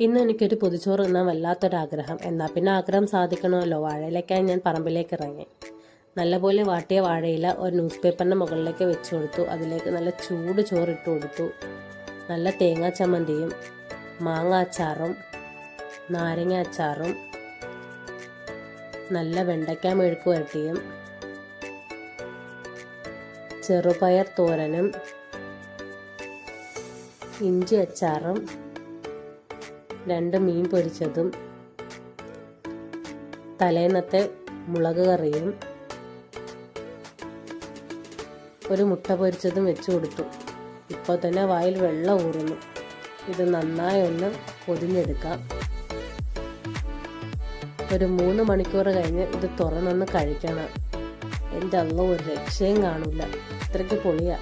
ഇന്ന് എനിക്കൊരു പൊതിച്ചോറ് തിന്നാൻ വല്ലാത്തൊരാഗ്രഹം. എന്നാൽ പിന്നെ ആഗ്രഹം സാധിക്കണമല്ലോ. വാഴയിലേക്കായി ഞാൻ പറമ്പിലേക്ക് ഇറങ്ങി. നല്ലപോലെ വാട്ടിയ വാഴയില ഒരു ന്യൂസ് പേപ്പറിൻ്റെ മുകളിലേക്ക് വെച്ച് കൊടുത്തു. അതിലേക്ക് നല്ല ചൂട് ചോറിട്ട് കൊടുത്തു. നല്ല തേങ്ങാ ചമ്മന്തിയും മാങ്ങ അച്ചാറും നാരങ്ങ അച്ചാറും നല്ല വെണ്ടയ്ക്ക മെഴുക്ക് പുരട്ടിയും ചെറുപയർ തോരനും ഇഞ്ചി അച്ചാറും 2 മീൻ പൊരിച്ചതും തലേന്നത്തെ മുളക് കറിയും ഒരു മുട്ട പൊരിച്ചതും വെച്ച് കൊടുത്തു. ഇപ്പോൾ തന്നെ വായിൽ വെള്ളം ഊറുന്നു. ഇത് നന്നായി ഒന്ന് പൊതിഞ്ഞെടുക്കാം. ഒരു 3 മണിക്കൂർ കഴിഞ്ഞ് ഇത് തുറന്നൊന്ന് കഴിക്കണം. എൻ്റെ അള്ളോ, ഒരു രക്ഷയും കാണില്ല. ഇത്രയ്ക്ക് പൊളിയാ.